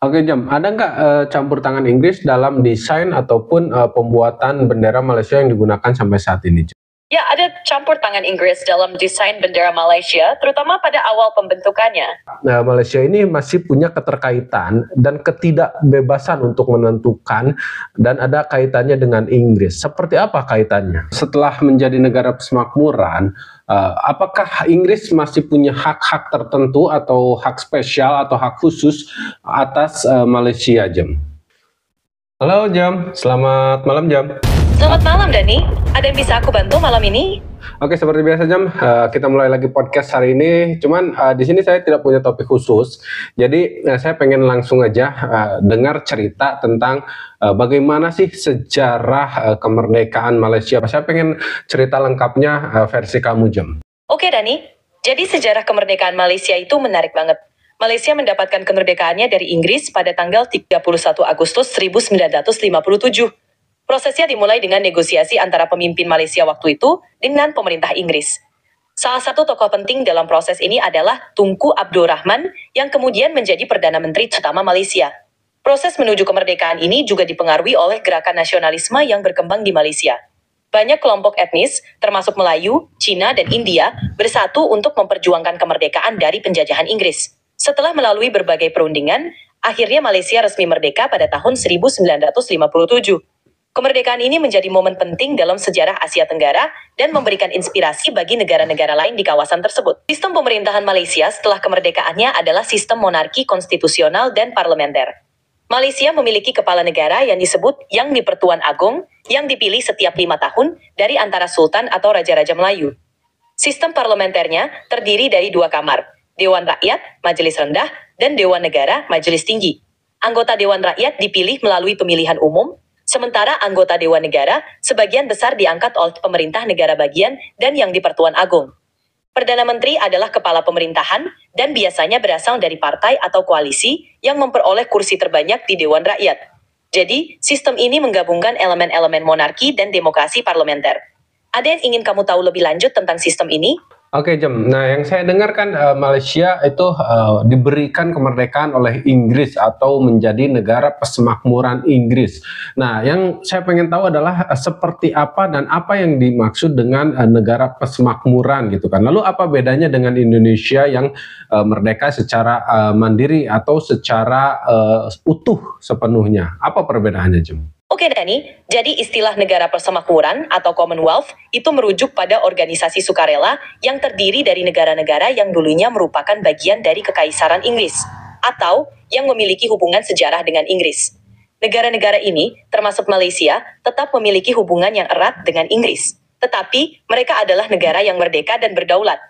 Oke Jam, ada nggak campur tangan Inggris dalam desain ataupun pembuatan bendera Malaysia yang digunakan sampai saat ini, Jam? Ya, ada campur tangan Inggris dalam desain bendera Malaysia, terutama pada awal pembentukannya. Nah, Malaysia ini masih punya keterkaitan dan ketidakbebasan untuk menentukan, dan ada kaitannya dengan Inggris. Seperti apa kaitannya? Setelah menjadi negara persemakmuran, apakah Inggris masih punya hak-hak tertentu atau hak spesial atau hak khusus atas Malaysia, Jam? Halo Jam, selamat malam Jam. Selamat malam, Dani. Ada yang bisa aku bantu malam ini? Oke, seperti biasa Jam, kita mulai lagi podcast hari ini. Cuman di sini saya tidak punya topik khusus, jadi saya pengen langsung aja dengar cerita tentang bagaimana sih sejarah kemerdekaan Malaysia. Saya pengen cerita lengkapnya versi kamu Jam. Oke, Dani. Jadi sejarah kemerdekaan Malaysia itu menarik banget. Malaysia mendapatkan kemerdekaannya dari Inggris pada tanggal 31 Agustus 1957. Prosesnya dimulai dengan negosiasi antara pemimpin Malaysia waktu itu dengan pemerintah Inggris. Salah satu tokoh penting dalam proses ini adalah Tunku Abdul Rahman yang kemudian menjadi Perdana Menteri pertama Malaysia. Proses menuju kemerdekaan ini juga dipengaruhi oleh gerakan nasionalisme yang berkembang di Malaysia. Banyak kelompok etnis, termasuk Melayu, Cina, dan India, bersatu untuk memperjuangkan kemerdekaan dari penjajahan Inggris. Setelah melalui berbagai perundingan, akhirnya Malaysia resmi merdeka pada tahun 1957. Kemerdekaan ini menjadi momen penting dalam sejarah Asia Tenggara dan memberikan inspirasi bagi negara-negara lain di kawasan tersebut. Sistem pemerintahan Malaysia setelah kemerdekaannya adalah sistem monarki konstitusional dan parlementer. Malaysia memiliki kepala negara yang disebut Yang di-Pertuan Agong yang dipilih setiap 5 tahun dari antara Sultan atau Raja-Raja Melayu. Sistem parlementernya terdiri dari 2 kamar, Dewan Rakyat, Majelis Rendah, dan Dewan Negara, Majelis Tinggi. Anggota Dewan Rakyat dipilih melalui pemilihan umum, sementara anggota Dewan Negara sebagian besar diangkat oleh pemerintah negara bagian dan Yang di-Pertuan Agong. Perdana Menteri adalah kepala pemerintahan dan biasanya berasal dari partai atau koalisi yang memperoleh kursi terbanyak di Dewan Rakyat. Jadi, sistem ini menggabungkan elemen-elemen monarki dan demokrasi parlementer. Ada yang ingin kamu tahu lebih lanjut tentang sistem ini? Oke Jam, nah yang saya dengar kan Malaysia itu diberikan kemerdekaan oleh Inggris atau menjadi negara persemakmuran Inggris. Nah yang saya pengen tahu adalah seperti apa dan apa yang dimaksud dengan negara persemakmuran gitu kan. Lalu apa bedanya dengan Indonesia yang merdeka secara mandiri atau secara utuh sepenuhnya? Apa perbedaannya Jam? Oke Dani, jadi istilah negara persemakmuran atau Commonwealth itu merujuk pada organisasi sukarela yang terdiri dari negara-negara yang dulunya merupakan bagian dari Kekaisaran Inggris atau yang memiliki hubungan sejarah dengan Inggris. Negara-negara ini, termasuk Malaysia, tetap memiliki hubungan yang erat dengan Inggris, tetapi mereka adalah negara yang merdeka dan berdaulat.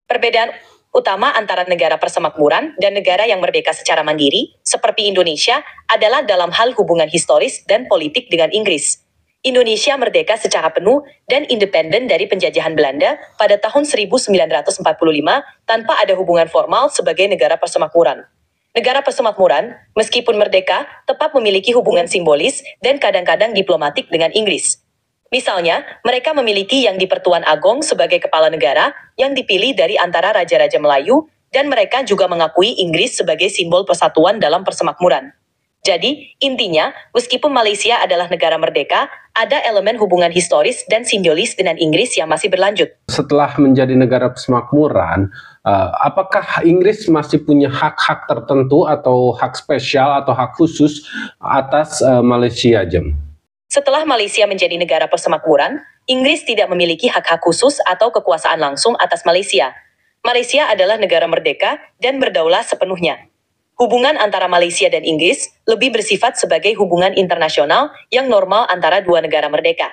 Perbedaan utama antara negara persemakmuran dan negara yang merdeka secara mandiri, seperti Indonesia, adalah dalam hal hubungan historis dan politik dengan Inggris. Indonesia merdeka secara penuh dan independen dari penjajahan Belanda pada tahun 1945 tanpa ada hubungan formal sebagai negara persemakmuran. Negara persemakmuran, meskipun merdeka, tetap memiliki hubungan simbolis dan kadang-kadang diplomatik dengan Inggris. Misalnya, mereka memiliki Yang di-Pertuan Agong sebagai kepala negara yang dipilih dari antara Raja-Raja Melayu, dan mereka juga mengakui Inggris sebagai simbol persatuan dalam persemakmuran. Jadi, intinya, meskipun Malaysia adalah negara merdeka, ada elemen hubungan historis dan simbolis dengan Inggris yang masih berlanjut. Setelah menjadi negara persemakmuran, apakah Inggris masih punya hak-hak tertentu atau hak spesial atau hak khusus atas Malaysia, Jam? Setelah Malaysia menjadi negara persemakmuran, Inggris tidak memiliki hak-hak khusus atau kekuasaan langsung atas Malaysia. Malaysia adalah negara merdeka dan berdaulat sepenuhnya. Hubungan antara Malaysia dan Inggris lebih bersifat sebagai hubungan internasional yang normal antara dua negara merdeka.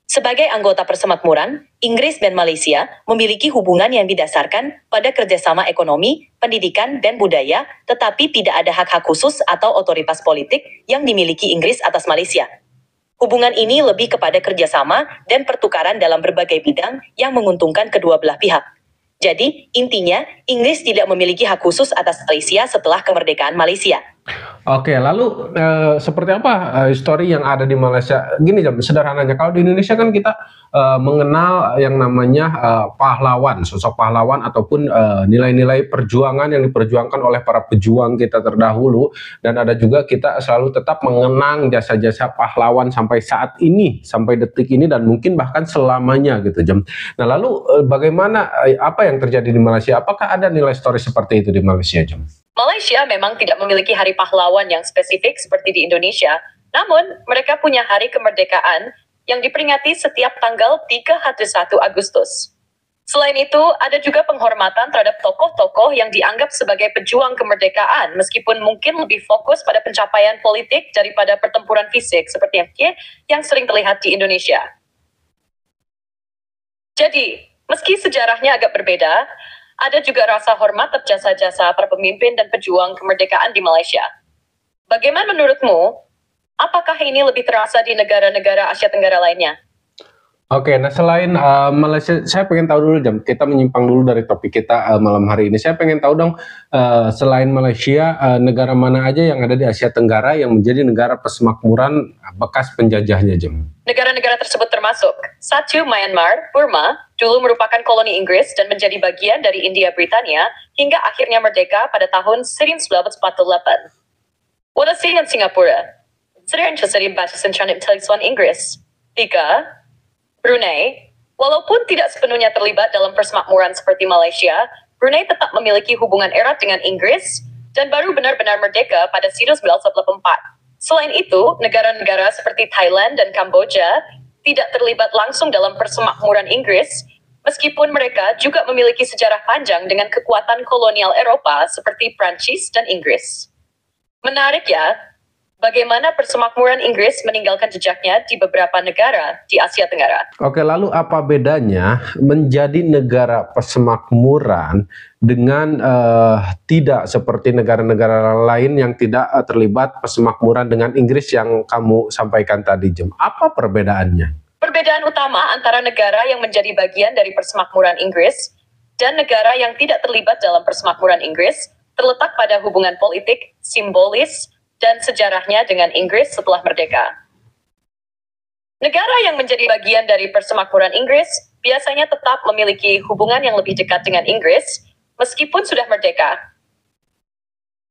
Sebagai anggota persemakmuran, Inggris dan Malaysia memiliki hubungan yang didasarkan pada kerjasama ekonomi, pendidikan, dan budaya, tetapi tidak ada hak-hak khusus atau otoritas politik yang dimiliki Inggris atas Malaysia. Hubungan ini lebih kepada kerjasama dan pertukaran dalam berbagai bidang yang menguntungkan kedua belah pihak. Jadi, intinya, Inggris tidak memiliki hak khusus atas Malaysia setelah kemerdekaan Malaysia. Oke, lalu seperti apa histori yang ada di Malaysia? Gini Jam, sederhananya kalau di Indonesia kan kita mengenal yang namanya pahlawan, sosok pahlawan ataupun nilai-nilai perjuangan yang diperjuangkan oleh para pejuang kita terdahulu, dan ada juga kita selalu tetap mengenang jasa-jasa pahlawan sampai saat ini, sampai detik ini dan mungkin bahkan selamanya gitu Jam. Nah, lalu bagaimana apa yang terjadi di Malaysia? Apakah ada nilai histori seperti itu di Malaysia Jam? Malaysia memang tidak memiliki hari pahlawan yang spesifik seperti di Indonesia, namun mereka punya hari kemerdekaan yang diperingati setiap tanggal 31 Agustus. Selain itu, ada juga penghormatan terhadap tokoh-tokoh yang dianggap sebagai pejuang kemerdekaan, meskipun mungkin lebih fokus pada pencapaian politik daripada pertempuran fisik seperti yang sering terlihat di Indonesia. Jadi, meski sejarahnya agak berbeda, ada juga rasa hormat terhadap jasa-jasa para pemimpin dan pejuang kemerdekaan di Malaysia. Bagaimana menurutmu? Apakah ini lebih terasa di negara-negara Asia Tenggara lainnya? Oke, nah selain Malaysia, saya pengen tahu dulu Jam, kita menyimpang dulu dari topik kita malam hari ini. Saya pengen tahu dong, selain Malaysia, negara mana aja yang ada di Asia Tenggara yang menjadi negara persemakmuran bekas penjajahnya Jam? Negara-negara tersebut termasuk 1. Myanmar, Burma, dulu merupakan koloni Inggris dan menjadi bagian dari India Britania hingga akhirnya merdeka pada tahun 1948. Wadasi dan Singapura, sering terjadi batasan terhadap intelektual Inggris. 3. Brunei, walaupun tidak sepenuhnya terlibat dalam persemakmuran seperti Malaysia, Brunei tetap memiliki hubungan erat dengan Inggris dan baru benar-benar merdeka pada 1984. Selain itu, negara-negara seperti Thailand dan Kamboja tidak terlibat langsung dalam persemakmuran Inggris, meskipun mereka juga memiliki sejarah panjang dengan kekuatan kolonial Eropa seperti Prancis dan Inggris. Menarik ya, bagaimana persemakmuran Inggris meninggalkan jejaknya di beberapa negara di Asia Tenggara. Oke, lalu apa bedanya menjadi negara persemakmuran dengan tidak seperti negara-negara lain yang tidak terlibat persemakmuran dengan Inggris yang kamu sampaikan tadi, Jem? Apa perbedaannya? Perbedaan utama antara negara yang menjadi bagian dari persemakmuran Inggris dan negara yang tidak terlibat dalam persemakmuran Inggris terletak pada hubungan politik, simbolis, dan sejarahnya dengan Inggris setelah merdeka. Negara yang menjadi bagian dari persemakmuran Inggris biasanya tetap memiliki hubungan yang lebih dekat dengan Inggris meskipun sudah merdeka.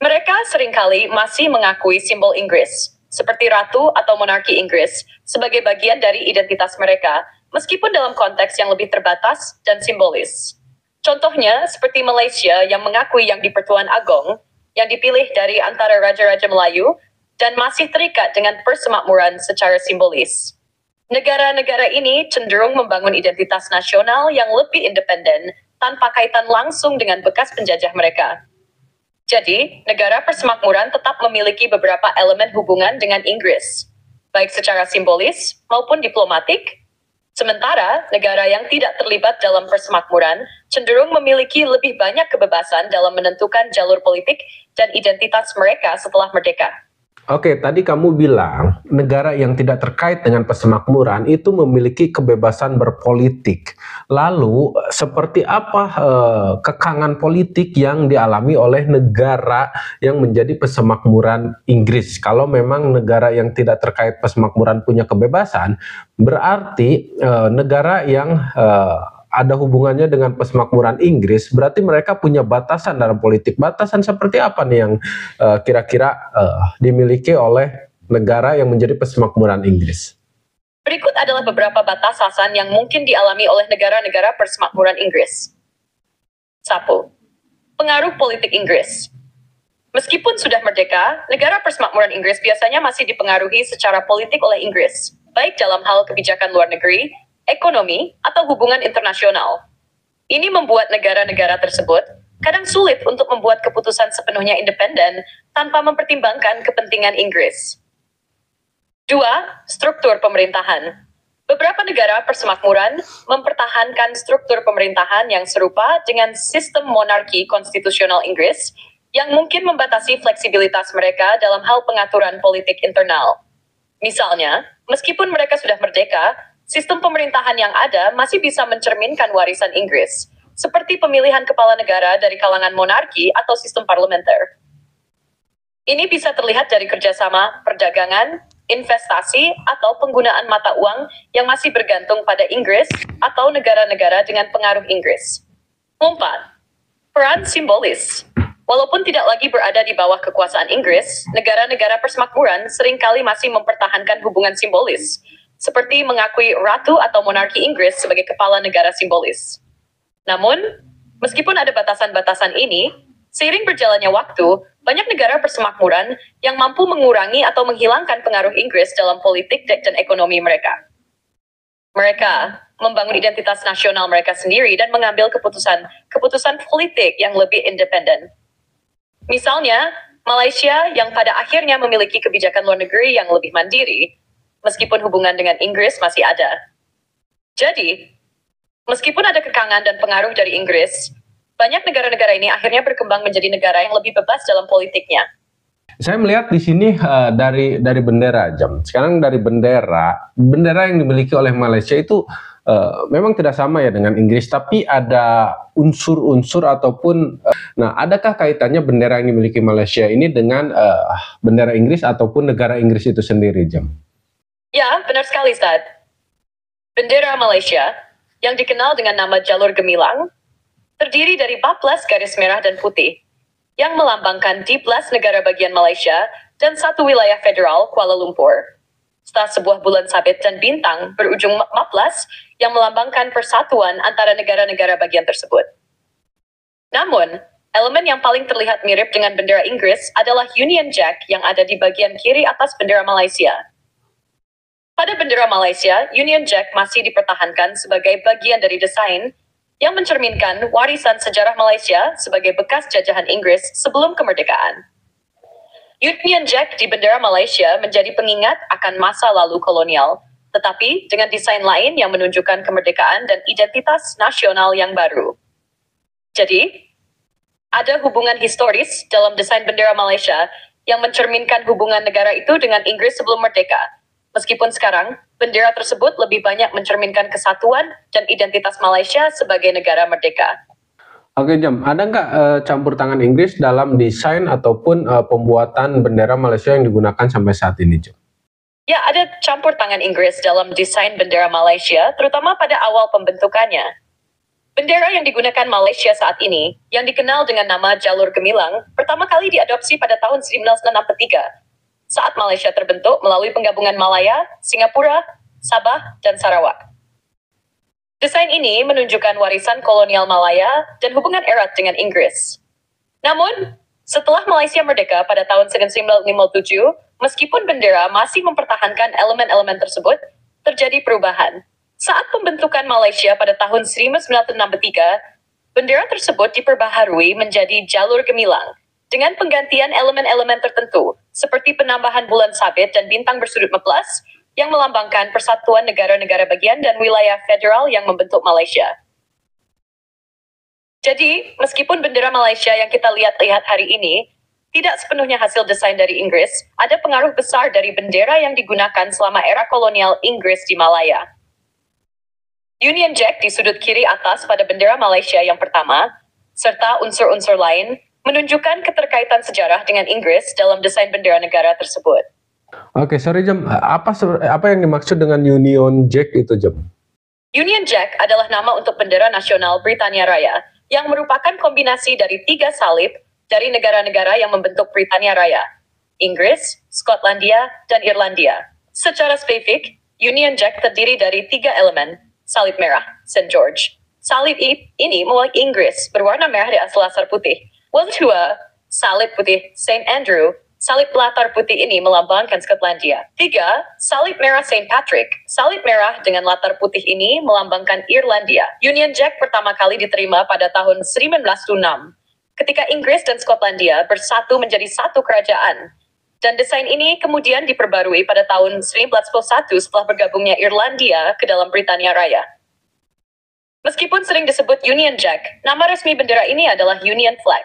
Mereka seringkali masih mengakui simbol Inggris, seperti ratu atau monarki Inggris, sebagai bagian dari identitas mereka, meskipun dalam konteks yang lebih terbatas dan simbolis. Contohnya, seperti Malaysia yang mengakui Yang di-Pertuan Agong, yang dipilih dari antara Raja-Raja Melayu, dan masih terikat dengan persemakmuran secara simbolis. Negara-negara ini cenderung membangun identitas nasional yang lebih independen, tanpa kaitan langsung dengan bekas penjajah mereka. Jadi, negara persemakmuran tetap memiliki beberapa elemen hubungan dengan Inggris, baik secara simbolis maupun diplomatik. Sementara, negara yang tidak terlibat dalam persemakmuran cenderung memiliki lebih banyak kebebasan dalam menentukan jalur politik dan identitas mereka setelah merdeka. Oke, tadi kamu bilang negara yang tidak terkait dengan persemakmuran itu memiliki kebebasan berpolitik. Lalu, seperti apa kekangan politik yang dialami oleh negara yang menjadi persemakmuran Inggris? Kalau memang negara yang tidak terkait persemakmuran punya kebebasan, berarti negara yang ada hubungannya dengan persemakmuran Inggris, berarti mereka punya batasan dalam politik. Batasan seperti apa nih yang kira-kira dimiliki oleh negara yang menjadi persemakmuran Inggris? Berikut adalah beberapa batasan yang mungkin dialami oleh negara-negara persemakmuran Inggris. 1. Pengaruh politik Inggris. Meskipun sudah merdeka, negara persemakmuran Inggris biasanya masih dipengaruhi secara politik oleh Inggris, baik dalam hal kebijakan luar negeri, ekonomi, atau hubungan internasional. Ini membuat negara-negara tersebut kadang sulit untuk membuat keputusan sepenuhnya independen tanpa mempertimbangkan kepentingan Inggris. 2. Struktur pemerintahan. Beberapa negara persemakmuran mempertahankan struktur pemerintahan yang serupa dengan sistem monarki konstitusional Inggris yang mungkin membatasi fleksibilitas mereka dalam hal pengaturan politik internal. Misalnya, meskipun mereka sudah merdeka, sistem pemerintahan yang ada masih bisa mencerminkan warisan Inggris, seperti pemilihan kepala negara dari kalangan monarki atau sistem parlementer. Ini bisa terlihat dari kerjasama, perdagangan, investasi, atau penggunaan mata uang yang masih bergantung pada Inggris atau negara-negara dengan pengaruh Inggris. 4. Peran simbolis. Walaupun tidak lagi berada di bawah kekuasaan Inggris, negara-negara persemakmuran seringkali masih mempertahankan hubungan simbolis, seperti mengakui ratu atau monarki Inggris sebagai kepala negara simbolis. Namun, meskipun ada batasan-batasan ini, seiring berjalannya waktu, banyak negara persemakmuran yang mampu mengurangi atau menghilangkan pengaruh Inggris dalam politik dan ekonomi mereka. Mereka membangun identitas nasional mereka sendiri dan mengambil keputusan politik yang lebih independen. Misalnya, Malaysia yang pada akhirnya memiliki kebijakan luar negeri yang lebih mandiri, meskipun hubungan dengan Inggris masih ada. Jadi, meskipun ada kekangan dan pengaruh dari Inggris, banyak negara-negara ini akhirnya berkembang menjadi negara yang lebih bebas dalam politiknya. Saya melihat di sini dari bendera Jam. Sekarang dari bendera yang dimiliki oleh Malaysia itu memang tidak sama ya dengan Inggris, tapi ada unsur-unsur ataupun nah, adakah kaitannya bendera yang dimiliki Malaysia ini dengan bendera Inggris ataupun negara Inggris itu sendiri, Jam? Ya, benar sekali, Ustaz. Bendera Malaysia, yang dikenal dengan nama jalur gemilang, terdiri dari 14 garis merah dan putih, yang melambangkan 12 negara bagian Malaysia dan satu wilayah federal, Kuala Lumpur, serta sebuah bulan sabit dan bintang berujung 14 yang melambangkan persatuan antara negara-negara bagian tersebut. Namun, elemen yang paling terlihat mirip dengan bendera Inggris adalah Union Jack yang ada di bagian kiri atas bendera Malaysia. Pada bendera Malaysia, Union Jack masih dipertahankan sebagai bagian dari desain yang mencerminkan warisan sejarah Malaysia sebagai bekas jajahan Inggris sebelum kemerdekaan. Union Jack di bendera Malaysia menjadi pengingat akan masa lalu kolonial, tetapi dengan desain lain yang menunjukkan kemerdekaan dan identitas nasional yang baru. Jadi, ada hubungan historis dalam desain bendera Malaysia yang mencerminkan hubungan negara itu dengan Inggris sebelum merdeka. Meskipun sekarang, bendera tersebut lebih banyak mencerminkan kesatuan dan identitas Malaysia sebagai negara merdeka. Oke, Jam, ada nggak campur tangan Inggris dalam desain ataupun pembuatan bendera Malaysia yang digunakan sampai saat ini, Jam? Ya, ada campur tangan Inggris dalam desain bendera Malaysia, terutama pada awal pembentukannya. Bendera yang digunakan Malaysia saat ini, yang dikenal dengan nama jalur gemilang, pertama kali diadopsi pada tahun 1963, saat Malaysia terbentuk melalui penggabungan Malaya, Singapura, Sabah, dan Sarawak. Desain ini menunjukkan warisan kolonial Malaya dan hubungan erat dengan Inggris. Namun, setelah Malaysia merdeka pada tahun 1957, meskipun bendera masih mempertahankan elemen-elemen tersebut, terjadi perubahan. Saat pembentukan Malaysia pada tahun 1963, bendera tersebut diperbaharui menjadi jalur gemilang, dengan penggantian elemen-elemen tertentu, seperti penambahan bulan sabit dan bintang bersudut 14, yang melambangkan persatuan negara-negara bagian dan wilayah federal yang membentuk Malaysia. Jadi, meskipun bendera Malaysia yang kita lihat hari ini tidak sepenuhnya hasil desain dari Inggris, ada pengaruh besar dari bendera yang digunakan selama era kolonial Inggris di Malaya. Union Jack di sudut kiri atas pada bendera Malaysia yang pertama, serta unsur-unsur lain, menunjukkan keterkaitan sejarah dengan Inggris dalam desain bendera negara tersebut. Oke, sorry Jam, apa yang dimaksud dengan Union Jack itu, Jam? Union Jack adalah nama untuk bendera nasional Britania Raya, yang merupakan kombinasi dari 3 salib dari negara-negara yang membentuk Britania Raya, Inggris, Skotlandia, dan Irlandia. Secara spesifik, Union Jack terdiri dari 3 elemen, salib merah, St. George. Salib ini mewakili Inggris berwarna merah di atas latar putih. Kedua, salib putih St. Andrew. Salib latar putih ini melambangkan Skotlandia. 3. Salib merah St. Patrick. Salib merah dengan latar putih ini melambangkan Irlandia. Union Jack pertama kali diterima pada tahun 1906, ketika Inggris dan Skotlandia bersatu menjadi satu kerajaan. Dan desain ini kemudian diperbarui pada tahun 1911 setelah bergabungnya Irlandia ke dalam Britania Raya. Meskipun sering disebut Union Jack, nama resmi bendera ini adalah Union Flag.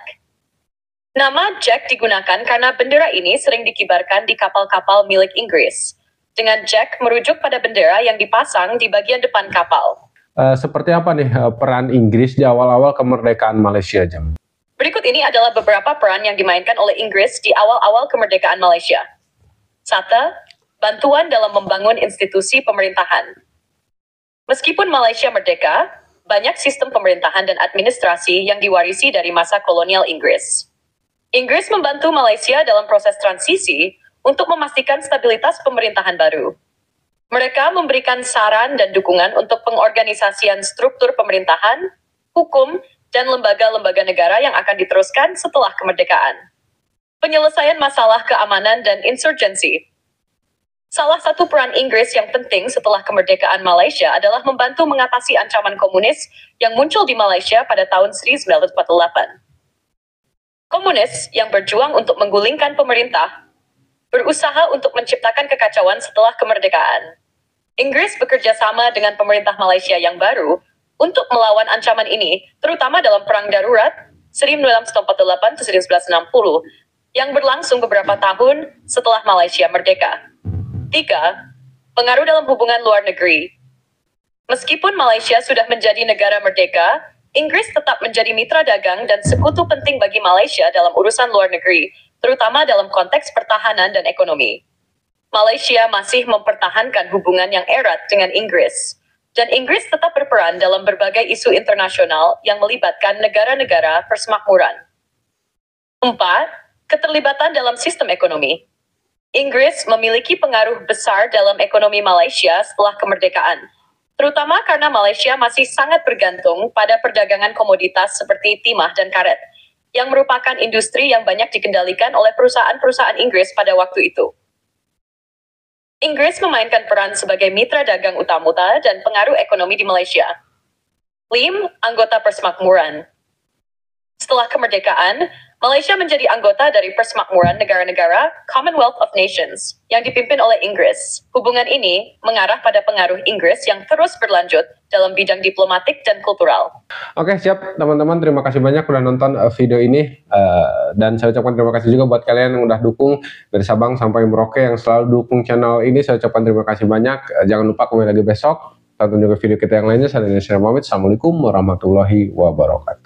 Nama Jack digunakan karena bendera ini sering dikibarkan di kapal-kapal milik Inggris, dengan Jack merujuk pada bendera yang dipasang di bagian depan kapal. Seperti apa nih peran Inggris di awal-awal kemerdekaan Malaysia, Jam? Berikut ini adalah beberapa peran yang dimainkan oleh Inggris di awal-awal kemerdekaan Malaysia. 1. Bantuan dalam membangun institusi pemerintahan. Meskipun Malaysia merdeka, banyak sistem pemerintahan dan administrasi yang diwarisi dari masa kolonial Inggris. Inggris membantu Malaysia dalam proses transisi untuk memastikan stabilitas pemerintahan baru. Mereka memberikan saran dan dukungan untuk pengorganisasian struktur pemerintahan, hukum, dan lembaga-lembaga negara yang akan diteruskan setelah kemerdekaan. Penyelesaian masalah keamanan dan insurgensi. Salah satu peran Inggris yang penting setelah kemerdekaan Malaysia adalah membantu mengatasi ancaman komunis yang muncul di Malaysia pada tahun 1948. Komunis yang berjuang untuk menggulingkan pemerintah berusaha untuk menciptakan kekacauan setelah kemerdekaan. Inggris bekerja sama dengan pemerintah Malaysia yang baru untuk melawan ancaman ini, terutama dalam Perang Darurat 1948-1960 yang berlangsung beberapa tahun setelah Malaysia merdeka. 3. Pengaruh dalam hubungan luar negeri. Meskipun Malaysia sudah menjadi negara merdeka, Inggris tetap menjadi mitra dagang dan sekutu penting bagi Malaysia dalam urusan luar negeri, terutama dalam konteks pertahanan dan ekonomi. Malaysia masih mempertahankan hubungan yang erat dengan Inggris, dan Inggris tetap berperan dalam berbagai isu internasional yang melibatkan negara-negara persemakmuran. 4. Keterlibatan dalam sistem ekonomi. Inggris memiliki pengaruh besar dalam ekonomi Malaysia setelah kemerdekaan, terutama karena Malaysia masih sangat bergantung pada perdagangan komoditas seperti timah dan karet, yang merupakan industri yang banyak dikendalikan oleh perusahaan-perusahaan Inggris pada waktu itu. Inggris memainkan peran sebagai mitra dagang utama dan pengaruh ekonomi di Malaysia. 5. Anggota Persemakmuran. Setelah kemerdekaan, Malaysia menjadi anggota dari Persemakmuran Negara-negara Commonwealth of Nations yang dipimpin oleh Inggris. Hubungan ini mengarah pada pengaruh Inggris yang terus berlanjut dalam bidang diplomatik dan kultural. Oke, siap teman-teman, terima kasih banyak udah nonton video ini, dan saya ucapkan terima kasih juga buat kalian yang udah dukung dari Sabang sampai Merauke yang selalu dukung channel ini. Saya ucapkan terima kasih banyak. Jangan lupa kembali lagi besok, tonton juga video kita yang lainnya. Saya Daniel pamit. Assalamualaikum warahmatullahi wabarakatuh.